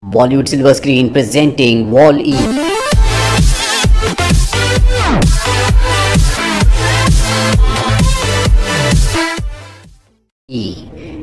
Bollywood Silver Screen presenting Wall-E.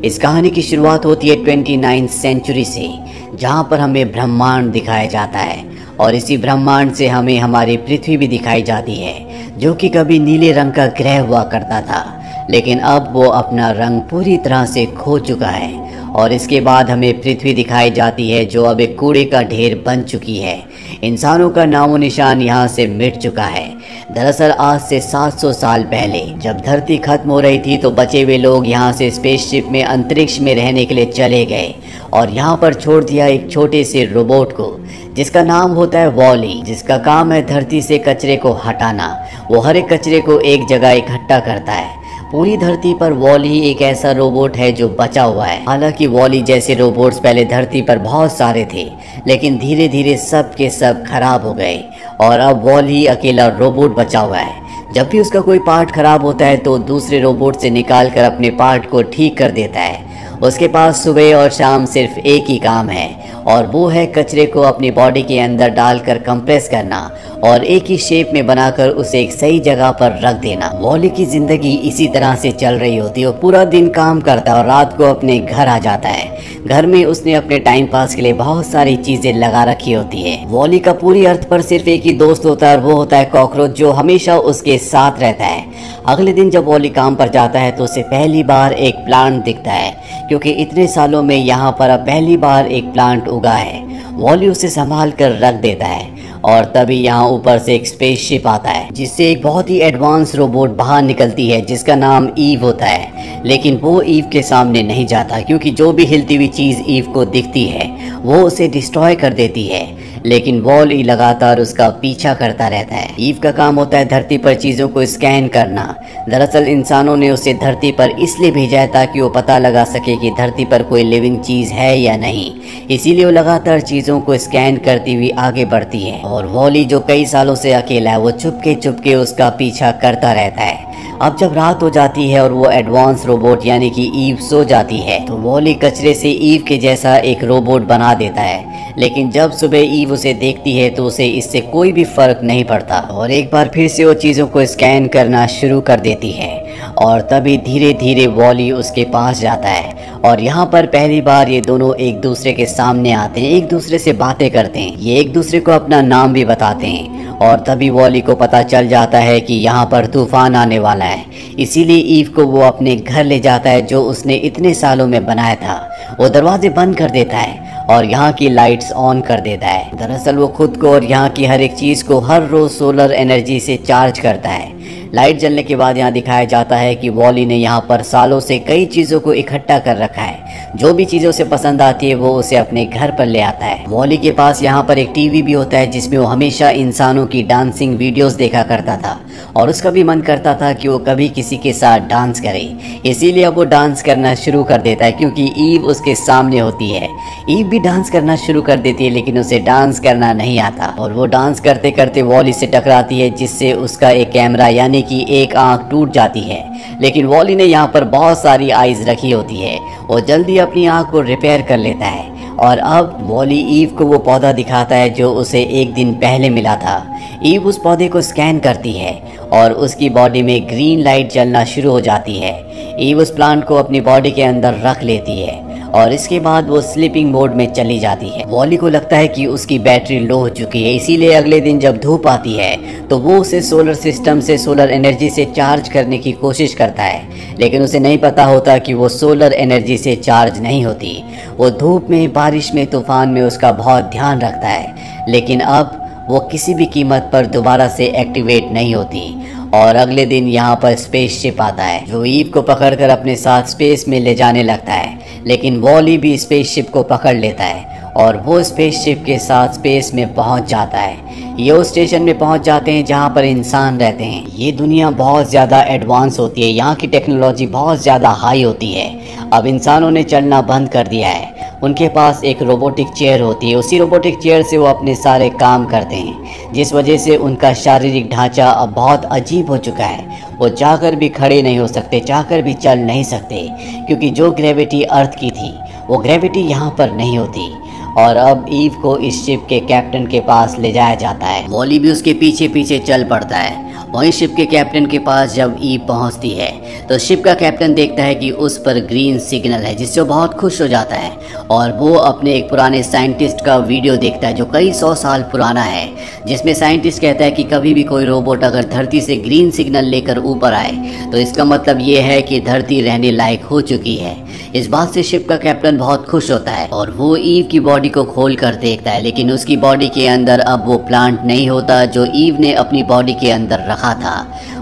इस कहानी की शुरुआत होती है 29th सेंचुरी से, जहां पर हमें ब्रह्मांड दिखाया जाता है और इसी ब्रह्मांड से हमें हमारी पृथ्वी भी दिखाई जाती है, जो कि कभी नीले रंग का ग्रह हुआ करता था, लेकिन अब वो अपना रंग पूरी तरह से खो चुका है। और इसके बाद हमें पृथ्वी दिखाई जाती है, जो अब एक कूड़े का ढेर बन चुकी है। इंसानों का नामो निशान यहाँ से मिट चुका है। दरअसल आज से 700 साल पहले जब धरती खत्म हो रही थी, तो बचे हुए लोग यहाँ से स्पेसशिप में अंतरिक्ष में रहने के लिए चले गए और यहाँ पर छोड़ दिया एक छोटे से रोबोट को, जिसका नाम होता है वॉली, जिसका काम है धरती से कचरे को हटाना। वो हर एक कचरे को एक जगह इकट्ठा करता है। पूरी धरती पर वॉली एक ऐसा रोबोट है जो बचा हुआ है। हालांकि वॉली जैसे रोबोट्स पहले धरती पर बहुत सारे थे, लेकिन धीरे धीरे सब के सब खराब हो गए और अब वॉली अकेला रोबोट बचा हुआ है। जब भी उसका कोई पार्ट खराब होता है तो दूसरे रोबोट से निकाल कर अपने पार्ट को ठीक कर देता है। उसके पास सुबह और शाम सिर्फ एक ही काम है, और वो है कचरे को अपनी बॉडी के अंदर डालकर कंप्रेस करना और एक ही शेप में बनाकर उसे एक सही जगह पर रख देना। वॉली की जिंदगी इसी तरह से चल रही होती है। वो पूरा दिन काम करता है और रात को अपने घर आ जाता है। घर में उसने अपने टाइम पास के लिए बहुत सारी चीजें लगा रखी होती है। वॉली का पूरी अर्थ पर सिर्फ एक ही दोस्त होता है और वो होता है कॉकरोच, जो हमेशा उसके साथ रहता है। अगले दिन जब वॉली काम पर जाता है तो उसे पहली बार एक प्लांट दिखता है, क्योंकि इतने सालों में यहाँ पर अब पहली बार एक प्लांट उगा है। वॉली उसे संभाल कर रख देता है और तभी यहाँ ऊपर से एक स्पेसशिप आता है, जिससे एक बहुत ही एडवांस रोबोट बाहर निकलती है, जिसका नाम ईव होता है। लेकिन वो ईव के सामने नहीं जाता, क्योंकि जो भी हिलती हुई चीज़ ईव को दिखती है वो उसे डिस्ट्रॉय कर देती है। लेकिन वॉली लगातार उसका पीछा करता रहता है। ईव का काम होता है धरती पर चीज़ों को स्कैन करना। दरअसल इंसानों ने उसे धरती पर इसलिए भेजा है ताकि वो पता लगा सके कि धरती पर कोई लिविंग चीज़ है या नहीं। इसीलिए वो लगातार चीज़ों को स्कैन करती हुई आगे बढ़ती है और वॉली, जो कई सालों से अकेला है, वो चुपके चुपके उसका पीछा करता रहता है। अब जब रात हो जाती है और वो एडवांस रोबोट यानी कि ईव सो जाती है, तो वॉली कचरे से ईव के जैसा एक रोबोट बना देता है। लेकिन जब सुबह ईव उसे देखती है तो उसे इससे कोई भी फर्क नहीं पड़ता और एक बार फिर से वो चीज़ों को स्कैन करना शुरू कर देती है। और तभी धीरे धीरे वॉली उसके पास जाता है और यहाँ पर पहली बार ये दोनों एक दूसरे के सामने आते हैं, एक दूसरे से बातें करते हैं। ये एक दूसरे को अपना नाम भी बताते हैं और तभी वॉली को पता चल जाता है कि यहाँ पर तूफान आने वाला है। इसीलिए ईव को वो अपने घर ले जाता है, जो उसने इतने सालों में बनाया था। वो दरवाजे बंद कर देता है और यहाँ की लाइट्स ऑन कर देता है। दरअसल वो खुद को और यहाँ की हर एक चीज़ को हर रोज़ सोलर एनर्जी से चार्ज करता है। लाइट जलने के बाद यहाँ दिखाया जाता है कि वॉली ने यहाँ पर सालों से कई चीज़ों को इकट्ठा कर रखा है। जो भी चीज़ें उसे पसंद आती है वो उसे अपने घर पर ले आता है। वॉली के पास यहाँ पर एक टीवी भी होता है, जिसमें वो हमेशा इंसानों की डांसिंग वीडियोस देखा करता था और उसका भी मन करता था कि वो कभी किसी के साथ डांस करे। इसीलिए अब वो डांस करना शुरू कर देता है, क्योंकि ईव उसके सामने होती है। ईव भी डांस करना शुरू कर देती है, लेकिन उसे डांस करना नहीं आता और वो डांस करते करते वॉली से टकराती है, जिससे उसका एक कैमरा यानी कि एक आंख टूट जाती है। लेकिन वॉली ने यहाँ पर बहुत सारी आइज रखी होती है। वो जल्दी अपनी आंख को रिपेयर कर लेता है और अब वॉली ईव को वो पौधा दिखाता है जो उसे एक दिन पहले मिला था। ईव उस पौधे को स्कैन करती है और उसकी बॉडी में ग्रीन लाइट जलना शुरू हो जाती है। ईव उस प्लांट को अपनी बॉडी के अंदर रख लेती है और इसके बाद वो स्लीपिंग मोड में चली जाती है। वॉली को लगता है कि उसकी बैटरी लो हो चुकी है, इसीलिए अगले दिन जब धूप आती है तो वो उसे सोलर सिस्टम से सोलर एनर्जी से चार्ज करने की कोशिश करता है। लेकिन उसे नहीं पता होता कि वो सोलर एनर्जी से चार्ज नहीं होती। वो धूप में, बारिश में, तूफान में उसका बहुत ध्यान रखता है, लेकिन अब वो किसी भी कीमत पर दोबारा से एक्टिवेट नहीं होती। और अगले दिन यहाँ पर स्पेसशिप आता है, जो ईव को पकड़कर अपने साथ स्पेस में ले जाने लगता है। लेकिन वॉली भी स्पेसशिप को पकड़ लेता है और वो स्पेसशिप के साथ स्पेस में पहुंच जाता है। ये उस स्टेशन में पहुंच जाते हैं जहां पर इंसान रहते हैं। ये दुनिया बहुत ज़्यादा एडवांस होती है, यहाँ की टेक्नोलॉजी बहुत ज़्यादा हाई होती है। अब इंसानों ने चलना बंद कर दिया है। उनके पास एक रोबोटिक चेयर होती है, उसी रोबोटिक चेयर से वो अपने सारे काम करते हैं, जिस वजह से उनका शारीरिक ढांचा अब बहुत अजीब हो चुका है। वो चाहकर भी खड़े नहीं हो सकते, चाहकर भी चल नहीं सकते, क्योंकि जो ग्रेविटी अर्थ की थी वो ग्रेविटी यहाँ पर नहीं होती। और अब ईव को इस शिप के कैप्टन के पास ले जाया जाता है। वॉली भी उसके पीछे पीछे चल पड़ता है। वहीं शिप के कैप्टन के पास जब ईव पहुंचती है तो शिप का कैप्टन देखता है कि उस पर ग्रीन सिग्नल है, जिससे वो बहुत खुश हो जाता है और वो अपने एक पुराने साइंटिस्ट का वीडियो देखता है जो कई 100 साल पुराना है, जिसमें साइंटिस्ट कहता है कि कभी भी कोई रोबोट अगर धरती से ग्रीन सिग्नल लेकर ऊपर आए तो इसका मतलब ये है कि धरती रहने लायक हो चुकी है। इस बात से शिप का कैप्टन बहुत खुश होता है और वो ईव की बॉडी को खोल कर देखता है, लेकिन उसकी बॉडी के अंदर अब वो प्लांट नहीं होता जो ईव ने अपनी बॉडी के अंदर रखा था।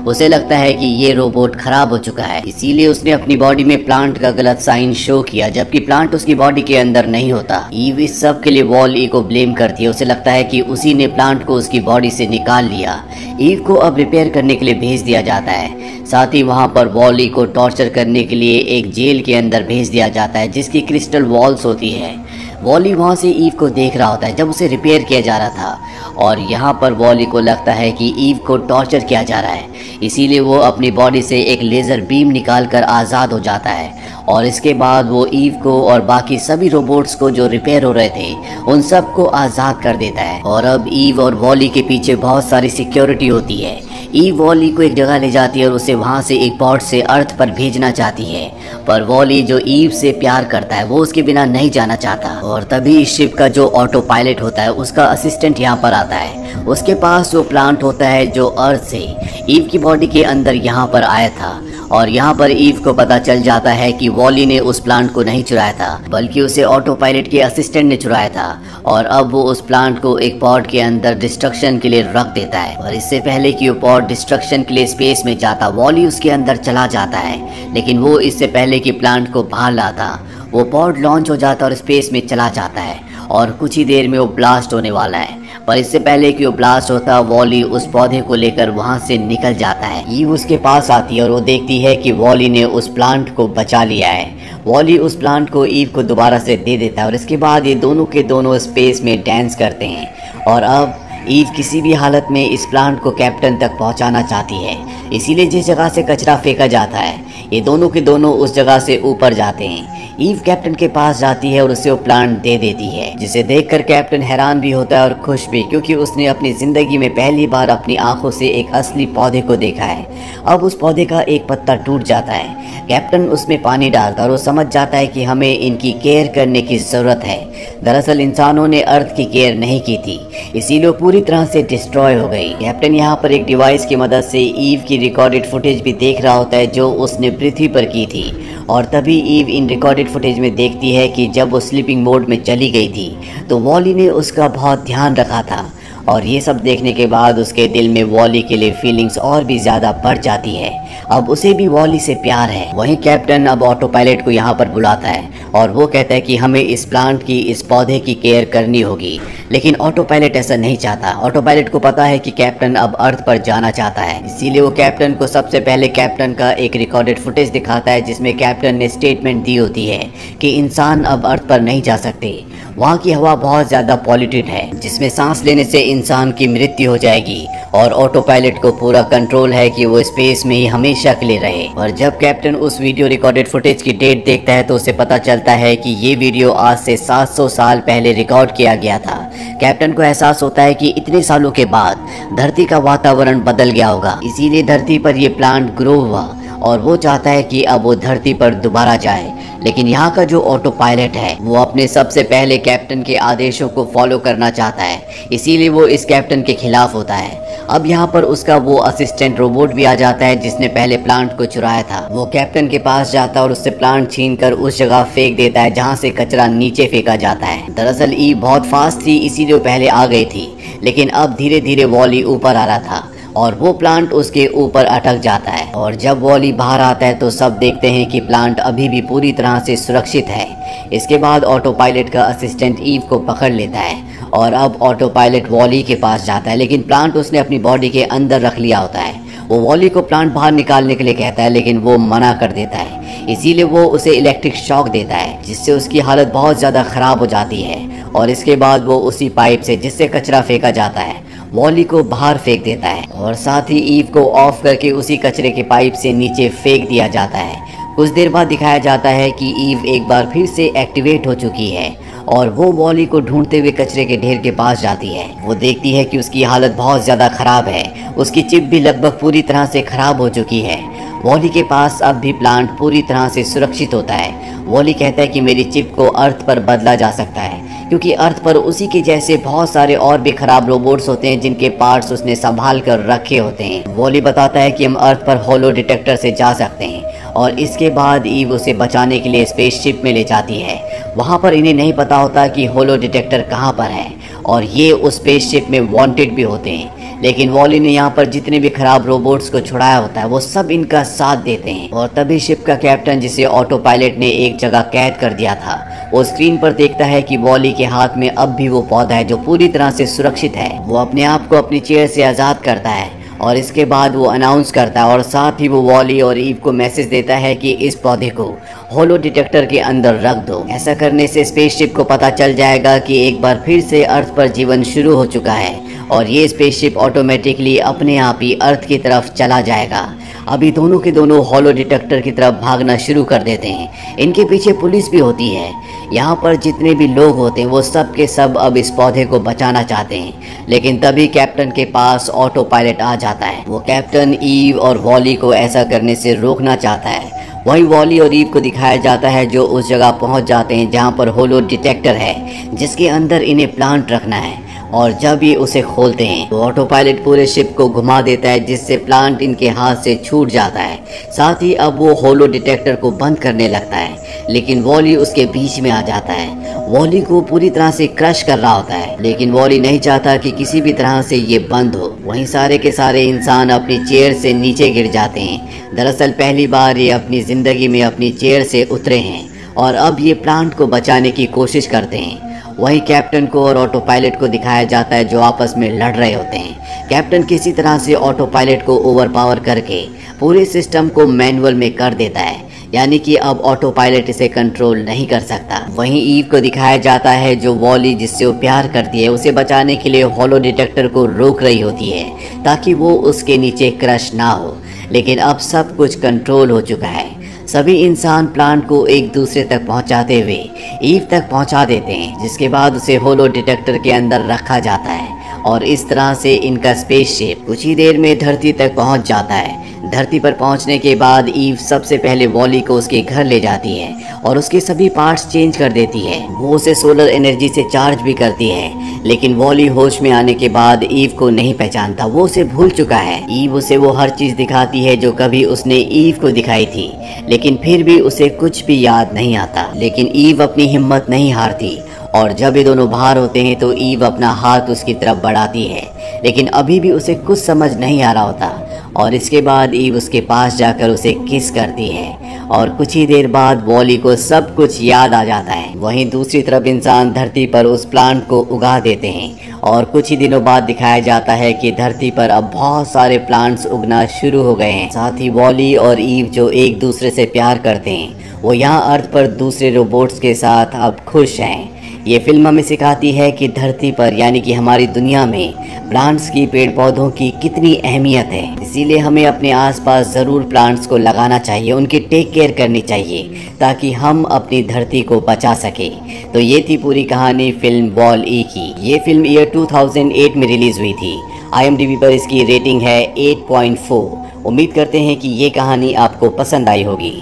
उसे लगता है कि ये रोबोट खराब हो चुका है, इसीलिए उसने अपनी बॉडी में प्लांट का गलत साइन शो किया, जबकि प्लांट उसकी बॉडी के अंदर नहीं होता। ईव इस सब के लिए वॉली को ब्लेम करती है। उसे लगता है कि उसी ने प्लांट को उसकी बॉडी से निकाल लिया। ईव को अब रिपेयर करने के लिए भेज दिया जाता है। साथ ही वहाँ पर वॉली को टॉर्चर करने के लिए एक जेल के अंदर भेज दिया जाता है जिसकी क्रिस्टल वॉल्स होती है। वॉली वहाँ से ईव को देख रहा होता है जब उसे रिपेयर किया जा रहा था और यहाँ पर वॉली को लगता है कि ईव को टॉर्चर किया जा रहा है, इसीलिए वो अपनी बॉडी से एक लेज़र बीम निकालकर आज़ाद हो जाता है और इसके बाद वो ईव को और बाकी सभी रोबोट्स को जो रिपेयर हो रहे थे उन सब को आज़ाद कर देता है। और अब ईव और वॉली के पीछे बहुत सारी सिक्योरिटी होती है। ईव वॉली को एक जगह ले जाती है और उसे वहाँ से एक पॉड से अर्थ पर भेजना चाहती है, पर वॉली जो ईव से प्यार करता है वो उसके बिना नहीं जाना चाहता। और तभी इस शिप का जो ऑटो पायलट होता है उसका असिस्टेंट यहाँ पर आता है। उसके पास वो प्लांट होता है जो अर्थ से ईव की बॉडी के अंदर यहाँ पर आया था और यहाँ पर ईव को पता चल जाता है कि वॉली ने उस प्लांट को नहीं चुराया था बल्कि उसे ऑटो पायलट के असिस्टेंट ने चुराया था और अब वो उस प्लांट को एक पॉड के अंदर डिस्ट्रक्शन के लिए रख देता है। और इससे पहले कि वो पॉड डिस्ट्रक्शन के लिए स्पेस में जाता, वॉली उसके अंदर चला जाता है, लेकिन वो इससे पहले कि प्लांट को बाहर लाता वो पॉड लॉन्च हो जाता और स्पेस में चला जाता है और कुछ ही देर में वो ब्लास्ट होने वाला है। पर इससे पहले कि वो ब्लास्ट होता वॉली उस पौधे को लेकर वहां से निकल जाता है। ईव उसके पास आती है और वो देखती है कि वॉली ने उस प्लांट को बचा लिया है। वॉली उस प्लांट को ईव को दोबारा से दे देता है और इसके बाद ये दोनों के दोनों स्पेस में डांस करते हैं। और अब ईव किसी भी हालत में इस प्लांट को कैप्टन तक पहुंचाना चाहती है, इसीलिए जिस जगह से कचरा फेंका जाता है ये दोनों के दोनों उस जगह से ऊपर जाते हैं। ईव कैप्टन के पास जाती है और उसे वो प्लांट दे देती है, जिसे देखकर कैप्टन हैरान भी होता है और खुश भी, क्योंकि उसने अपनी जिंदगी में पहली बार अपनी आंखों से एक असली पौधे को देखा है। अब उस पौधे का एक पत्ता टूट जाता है। कैप्टन उसमें पानी डालता है और वो समझ जाता है कि हमें इनकी केयर करने की जरूरत है। दरअसल इंसानों ने अर्थ की केयर नहीं की थी, इसीलिए वो पूरी तरह से डिस्ट्रॉय हो गई। कैप्टन यहाँ पर एक डिवाइस की मदद से ईव की रिकॉर्डेड फुटेज भी देख रहा होता है जो उसने पृथ्वी पर की थी। और तभी ईव इन रिकॉर्डेड फुटेज में देखती है कि जब वो स्लीपिंग मोड में चली गई थी तो वॉली ने उसका बहुत ध्यान रखा था। और ये सब देखने के बाद उसके दिल में वॉली के लिए फीलिंग्स और भी ज़्यादा बढ़ जाती है। अब उसे भी वॉली से प्यार है। वहीं कैप्टन अब ऑटो पायलट को यहाँ पर बुलाता है और वो कहता है कि हमें इस प्लांट की, इस पौधे की केयर करनी होगी, लेकिन ऑटो पायलट ऐसा नहीं चाहता। ऑटो पायलट को पता है कि कैप्टन अब अर्थ पर जाना चाहता है, इसीलिए वो कैप्टन को सबसे पहले कैप्टन का एक रिकॉर्डेड फुटेज दिखाता है जिसमें कैप्टन ने स्टेटमेंट दी होती है कि इंसान अब अर्थ पर नहीं जा सकते। वहाँ की हवा बहुत ज़्यादा पॉल्यूटेड है जिसमें सांस लेने से इंसान की मृत्यु हो जाएगी और ऑटो पायलट को पूरा कंट्रोल है कि वो स्पेस में ही हमेशा के लिए रहे। और जब कैप्टन उस वीडियो रिकॉर्डेड फुटेज की डेट देखता है तो उसे पता चलता है कि ये वीडियो आज से 700 साल पहले रिकॉर्ड किया गया था। कैप्टन को एहसास होता है कि इतने सालों के बाद धरती का वातावरण बदल गया होगा, इसीलिए धरती पर ये प्लांट ग्रो हुआ और वो चाहता है कि अब वो धरती पर दोबारा जाए। लेकिन यहाँ का जो ऑटो पायलट है वो अपने सबसे पहले कैप्टन के आदेशों को फॉलो करना चाहता है, इसीलिए वो इस कैप्टन के खिलाफ होता है। अब यहाँ पर उसका वो असिस्टेंट रोबोट भी आ जाता है जिसने पहले प्लांट को चुराया था। वो कैप्टन के पास जाता है और उससे प्लांट छीनकर उस जगह फेंक देता है जहाँ से कचरा नीचे फेंका जाता है। दरअसल ईव बहुत फास्ट थी, इसीलिए पहले आ गई थी, लेकिन अब धीरे धीरे वॉली ऊपर आ रहा था और वो प्लांट उसके ऊपर अटक जाता है। और जब वॉली बाहर आता है तो सब देखते हैं कि प्लांट अभी भी पूरी तरह से सुरक्षित है। इसके बाद ऑटो पायलट का असिस्टेंट ईव को पकड़ लेता है और अब ऑटो पायलट वॉली के पास जाता है, लेकिन प्लांट उसने अपनी बॉडी के अंदर रख लिया होता है। वो वॉली को प्लांट बाहर निकालने के लिए कहता है, लेकिन वो मना कर देता है, इसीलिए वो उसे इलेक्ट्रिक शॉक देता है जिससे उसकी हालत बहुत ज़्यादा ख़राब हो जाती है। और इसके बाद वो उसी पाइप से जिससे कचरा फेंका जाता है वॉली को बाहर फेंक देता है और साथ ही ईव को ऑफ करके उसी कचरे के पाइप से नीचे फेंक दिया जाता है। कुछ देर बाद दिखाया जाता है कि ईव एक बार फिर से एक्टिवेट हो चुकी है और वो वॉली को ढूंढते हुए कचरे के ढेर के पास जाती है। वो देखती है कि उसकी हालत बहुत ज़्यादा ख़राब है, उसकी चिप भी लगभग पूरी तरह से ख़राब हो चुकी है। वॉली के पास अब भी प्लांट पूरी तरह से सुरक्षित होता है। वॉली कहता है कि मेरी चिप को अर्थ पर बदला जा सकता है, क्योंकि अर्थ पर उसी के जैसे बहुत सारे और भी खराब रोबोट्स होते हैं जिनके पार्ट्स उसने संभाल कर रखे होते हैं। वॉली बताता है कि हम अर्थ पर होलो डिटेक्टर से जा सकते हैं, और इसके बाद ईव उसे बचाने के लिए स्पेसशिप में ले जाती है। वहाँ पर इन्हें नहीं पता होता कि होलो डिटेक्टर कहाँ पर है, और ये उस स्पेसशिप में वांटेड भी होते हैं। लेकिन वॉली ने यहाँ पर जितने भी खराब रोबोट्स को छुड़ाया होता है वो सब इनका साथ देते हैं। और तभी शिप का कैप्टन, जिसे ऑटो पायलट ने एक जगह कैद कर दिया था, वो स्क्रीन पर देखता है कि वॉली के हाथ में अब भी वो पौधा है जो पूरी तरह से सुरक्षित है। वो अपने आप को अपनी चेयर से आज़ाद करता है, और इसके बाद वो अनाउंस करता है और साथ ही वो वॉली और ईव को मैसेज देता है कि इस पौधे को होलो डिटेक्टर के अंदर रख दो। ऐसा करने से स्पेसशिप को पता चल जाएगा कि एक बार फिर से अर्थ पर जीवन शुरू हो चुका है, और ये स्पेसशिप ऑटोमेटिकली अपने आप ही अर्थ की तरफ चला जाएगा। अभी दोनों के दोनों होलो डिटेक्टर की तरफ भागना शुरू कर देते हैं। इनके पीछे पुलिस भी होती है। यहाँ पर जितने भी लोग होते हैं वो सब के सब अब इस पौधे को बचाना चाहते हैं, लेकिन तभी कैप्टन के पास ऑटो पायलट आ जाता है। वो कैप्टन, ईव और वॉली को ऐसा करने से रोकना चाहता है। वहीं वॉली और ईव को दिखाया जाता है जो उस जगह पहुंच जाते हैं जहां पर होलो डिटेक्टर है, जिसके अंदर इन्हें प्लांट रखना है। और जब ये उसे खोलते हैं तो ऑटो पायलट पूरे शिप को घुमा देता है, जिससे प्लांट इनके हाथ से छूट जाता है। साथ ही अब वो होलो डिटेक्टर को बंद करने लगता है, लेकिन वॉली उसके बीच में आ जाता है। वॉली को पूरी तरह से क्रश कर रहा होता है, लेकिन वॉली नहीं चाहता कि किसी भी तरह से ये बंद हो। वहीं सारे के सारे इंसान अपनी चेयर से नीचे गिर जाते हैं। दरअसल पहली बार ये अपनी ज़िंदगी में अपनी चेयर से उतरे हैं, और अब ये प्लांट को बचाने की कोशिश करते हैं। वहीं कैप्टन को और ऑटो पायलट को दिखाया जाता है जो आपस में लड़ रहे होते हैं। कैप्टन किसी तरह से ऑटो पायलट को ओवरपावर करके पूरे सिस्टम को मैनुअल में कर देता है, यानी कि अब ऑटो पायलट इसे कंट्रोल नहीं कर सकता। वहीं ईव को दिखाया जाता है जो वॉली, जिससे वो प्यार करती है, उसे बचाने के लिए होलो डिटेक्टर को रोक रही होती है ताकि वो उसके नीचे क्रश ना हो। लेकिन अब सब कुछ कंट्रोल हो चुका है। सभी इंसान प्लांट को एक दूसरे तक पहुंचाते हुए ईव तक पहुंचा देते हैं, जिसके बाद उसे होलो डिटेक्टर के अंदर रखा जाता है, और इस तरह से इनका स्पेसशिप कुछ ही देर में धरती तक पहुंच जाता है। धरती पर पहुंचने के बाद ईव सबसे पहले वॉली को उसके घर ले जाती है और उसके सभी पार्ट्स चेंज कर देती है। वो उसे सोलर एनर्जी से चार्ज भी करती है, लेकिन वॉली होश में आने के बाद ईव को नहीं पहचानता, वो उसे भूल चुका है। ईव उसे वो हर चीज दिखाती है जो कभी उसने ईव को दिखाई थी, लेकिन फिर भी उसे कुछ भी याद नहीं आता। लेकिन ईव अपनी हिम्मत नहीं हारती, और जब ये दोनों बाहर होते हैं तो ईव अपना हाथ उसकी तरफ बढ़ाती है, लेकिन अभी भी उसे कुछ समझ नहीं आ रहा होता। और इसके बाद ईव उसके पास जाकर उसे किस करती है, और कुछ ही देर बाद वॉली को सब कुछ याद आ जाता है। वहीं दूसरी तरफ इंसान धरती पर उस प्लांट को उगा देते हैं, और कुछ ही दिनों बाद दिखाया जाता है कि धरती पर अब बहुत सारे प्लांट्स उगना शुरू हो गए हैं। साथ ही वॉली और ईव जो एक दूसरे से प्यार करते हैं वो यहाँ अर्थ पर दूसरे रोबोट्स के साथ अब खुश हैं। ये फिल्म हमें सिखाती है कि धरती पर, यानी कि हमारी दुनिया में, प्लांट्स की, पेड़ पौधों की कितनी अहमियत है। इसीलिए हमें अपने आसपास ज़रूर प्लांट्स को लगाना चाहिए, उनकी टेक केयर करनी चाहिए, ताकि हम अपनी धरती को बचा सके। तो ये थी पूरी कहानी फिल्म वॉल-ई की। ये फिल्म ईयर 2008 में रिलीज़ हुई थी। IMDb पर इसकी रेटिंग है 8.4। उम्मीद करते हैं कि ये कहानी आपको पसंद आई होगी।